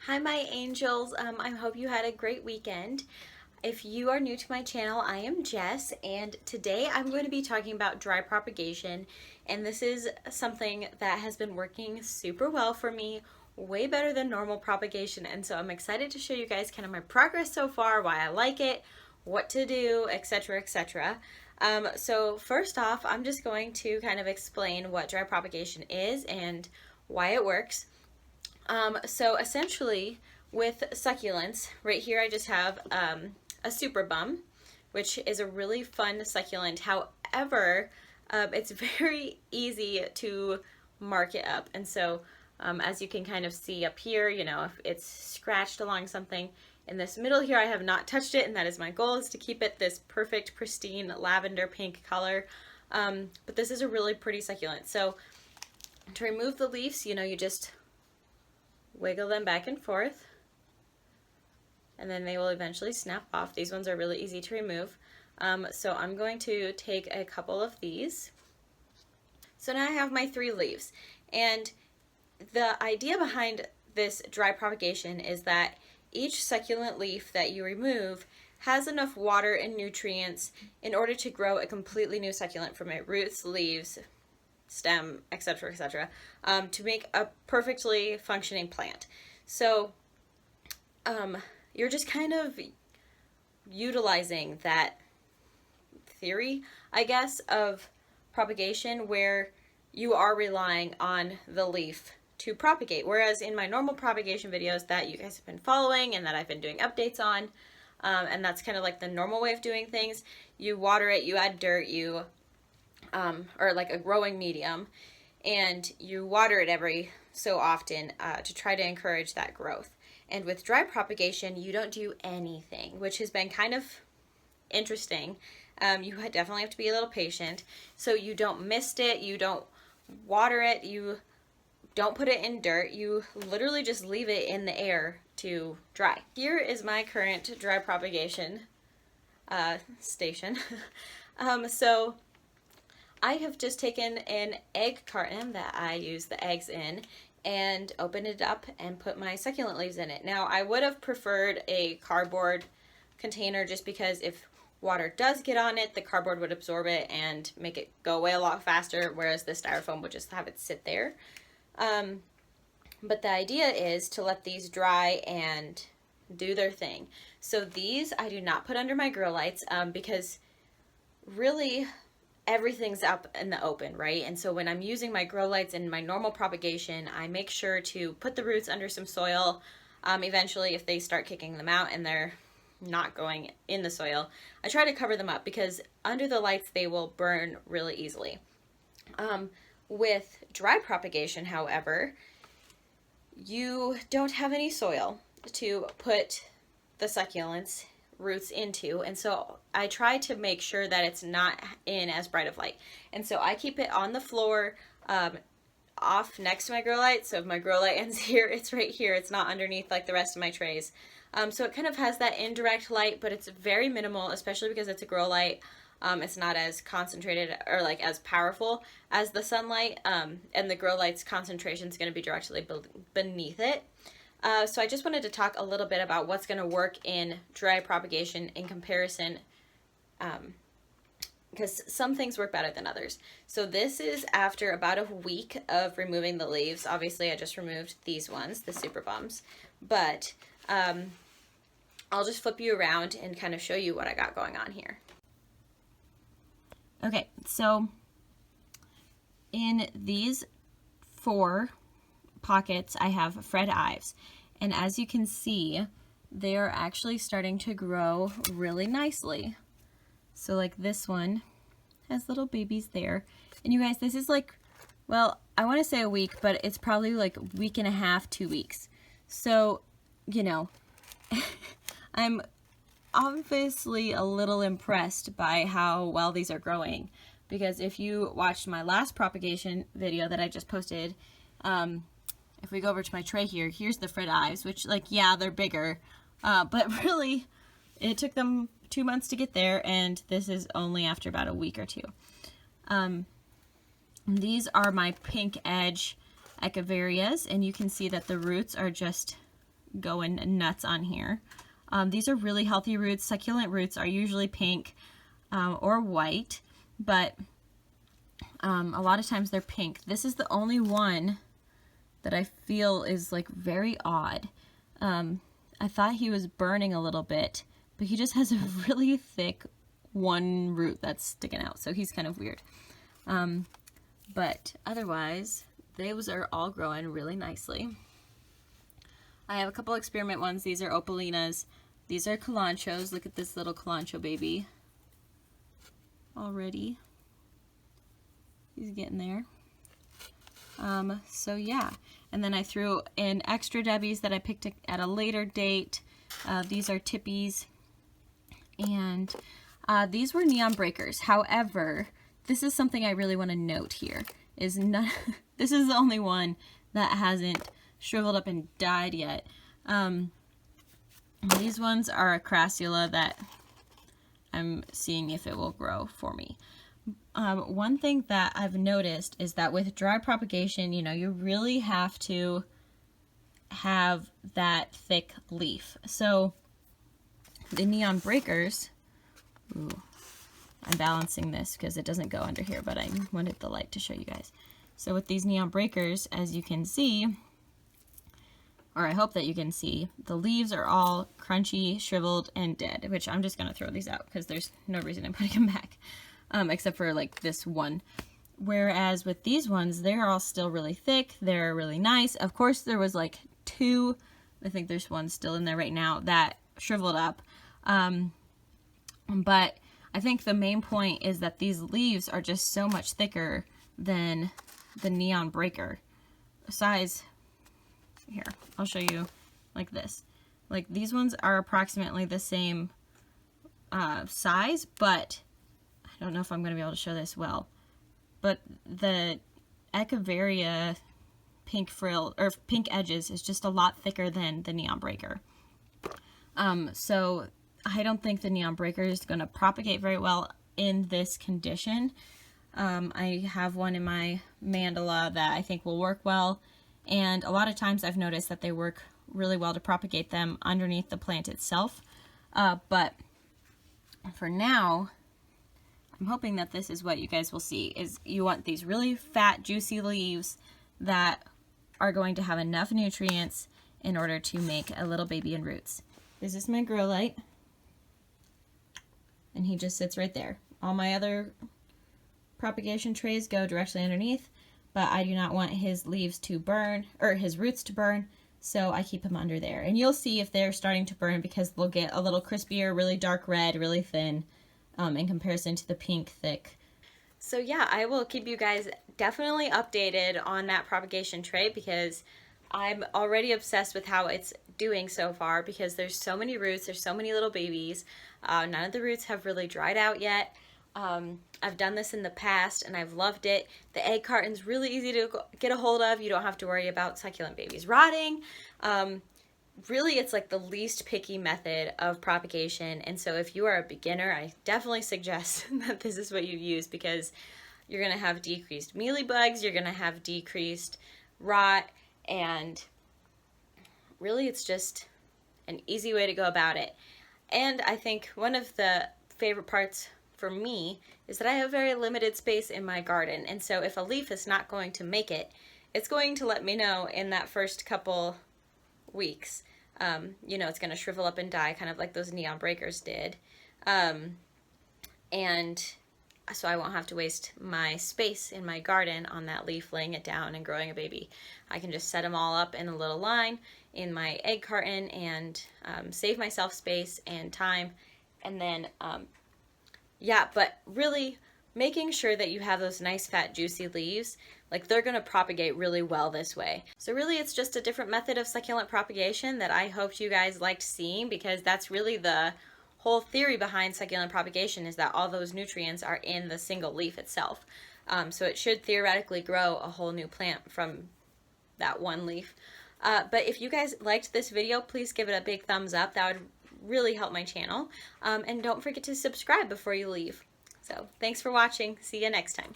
Hi, my angels. I hope you had a great weekend. If you are new to my channel, I am Jess, and today I'm going to be talking about dry propagation. And this is something that has been working super well for me, way better than normal propagation. And so I'm excited to show you guys kind of my progress so far, why I like it, what to do, etc., etc. So first off, I'm just going to kind of explain what dry propagation is and why it works. So essentially with succulents, right here I just have a super bum, which is a really fun succulent. However, it's very easy to mark it up. And so as you can kind of see up here, you know, if it's scratched along something. In this middle here, I have not touched it, and that is my goal, is to keep it this perfect, pristine lavender pink color. But this is a really pretty succulent. So to remove the leaves, you know, you just wiggle them back and forth, and then they will eventually snap off. These ones are really easy to remove. So I'm going to take a couple of these. So now I have my 3 leaves, and the idea behind this dry propagation is that each succulent leaf that you remove has enough water and nutrients in order to grow a completely new succulent from it, roots, leaves, stem, etc., etc., to make a perfectly functioning plant. So you're just kind of utilizing that theory, I guess, of propagation where you are relying on the leaf to propagate. Whereas in my normal propagation videos that you guys have been following and that I've been doing updates on, and that's kind of like the normal way of doing things, you water it, you add dirt, you or like a growing medium, and you water it every so often to try to encourage that growth. And with dry propagation, you don't do anything, which has been kind of interesting. You definitely have to be a little patient. So you don't mist it, you don't water it, you don't put it in dirt, you literally just leave it in the air to dry. Here is my current dry propagation station. So I have just taken an egg carton that I use the eggs in and opened it up and put my succulent leaves in it. Now, I would have preferred a cardboard container just because if water does get on it, the cardboard would absorb it and make it go away a lot faster, whereas the styrofoam would just have it sit there. But the idea is to let these dry and do their thing. So these I do not put under my grow lights because really everything's up in the open, right? And so when I'm using my grow lights in my normal propagation, I make sure to put the roots under some soil. Eventually, if they start kicking them out and they're not going in the soil, I try to cover them up because under the lights they will burn really easily. With dry propagation, however, you don't have any soil to put the succulents roots into, and so I try to make sure that it's not in as bright of light, and so I keep it on the floor off next to my grow light. So if my grow light ends here, it's right here, it's not underneath like the rest of my trays. So it kind of has that indirect light, but it's very minimal, especially because it's a grow light. It's not as concentrated or like as powerful as the sunlight, and the grow light's concentration is going to be directly beneath it. So I just wanted to talk a little bit about what's going to work in dry propagation in comparison, because some things work better than others. So this is after about a week of removing the leaves. Obviously, I just removed these ones, the super bums, but I'll just flip you around and kind of show you what I got going on here. Okay, so in these 4 pockets, I have Fred Ives, and as you can see, they are actually starting to grow really nicely. So like this one has little babies there, and you guys, this is like, well, I want to say a week, but it's probably like a week and a half, 2 weeks. So, you know, I'm obviously a little impressed by how well these are growing, because if you watched my last propagation video that I just posted, if we go over to my tray here, here's the Fred Ives, which, like, yeah, they're bigger, but really it took them 2 months to get there, and this is only after about a week or 2. These are my pink edge echeverias, and you can see that the roots are just going nuts on here. These are really healthy roots. Succulent roots are usually pink or white, but a lot of times they're pink. This is the only one that I feel is like very odd. I thought he was burning a little bit, but he just has a really thick one root that's sticking out, so he's kind of weird. But otherwise, those are all growing really nicely. I have a couple experiment ones. These are opalinas. These are calanchos. Look at this little calancho baby already. He's getting there. So yeah, and then I threw in extra Debbies that I picked at a later date. These are tippies, and these were neon breakers. However, this is something I really want to note here, is not, this is the only one that hasn't shriveled up and died yet. These ones are a crassula that I'm seeing if it will grow for me. One thing that I've noticed is that with dry propagation, you know, you really have to have that thick leaf. So the neon breakers, ooh, I'm balancing this because it doesn't go under here, but I wanted the light to show you guys. So with these neon breakers, as you can see, or I hope that you can see, the leaves are all crunchy, shriveled, and dead, which I'm just going to throw these out because there's no reason I'm putting them back, except for like this one. Whereas with these ones, they're all still really thick, they're really nice. Of course, there was like two, I think there's one still in there right now, that shriveled up. But I think the main point is that these leaves are just so much thicker than the neon breaker. Size, here, I'll show you like this. Like these ones are approximately the same size, but I don't know if I'm going to be able to show this well. But the Echeveria pink frill, or pink edges, is just a lot thicker than the neon breaker. So I don't think the neon breaker is going to propagate very well in this condition. I have one in my mandala that I think will work well, and a lot of times I've noticed that they work really well to propagate them underneath the plant itself. But for now, I'm hoping that this is what you guys will see, is you want these really fat, juicy leaves that are going to have enough nutrients in order to make a little baby in roots. This is my grow light, and he just sits right there. All my other propagation trays go directly underneath, but I do not want his leaves to burn, or his roots to burn, so I keep him under there. And you'll see if they're starting to burn because they'll get a little crispier, really dark red, really thin, in comparison to the pink thick. So yeah, I will keep you guys definitely updated on that propagation tray because I'm already obsessed with how it's doing so far because there's so many roots, there's so many little babies. None of the roots have really dried out yet. I've done this in the past and I've loved it. The egg carton's really easy to get a hold of. You don't have to worry about succulent babies rotting. Really, it's like the least picky method of propagation. And so if you are a beginner, I definitely suggest that this is what you use because you're going to have decreased mealybugs, you're going to have decreased rot, and really it's just an easy way to go about it. And I think one of the favorite parts for me is that I have very limited space in my garden, and so if a leaf is not going to make it, it's going to let me know in that first couple weeks. You know, it's going to shrivel up and die, kind of like those neon breakers did. And so I won't have to waste my space in my garden on that leaf, laying it down and growing a baby. I can just set them all up in a little line in my egg carton and save myself space and time. And then, yeah, but really making sure that you have those nice fat juicy leaves, like they're going to propagate really well this way. So really it's just a different method of succulent propagation that I hoped you guys liked seeing, because that's really the whole theory behind succulent propagation, is that all those nutrients are in the single leaf itself. So it should theoretically grow a whole new plant from that one leaf. But if you guys liked this video, please give it a big thumbs up. That would really help my channel. And don't forget to subscribe before you leave. So thanks for watching. See you next time.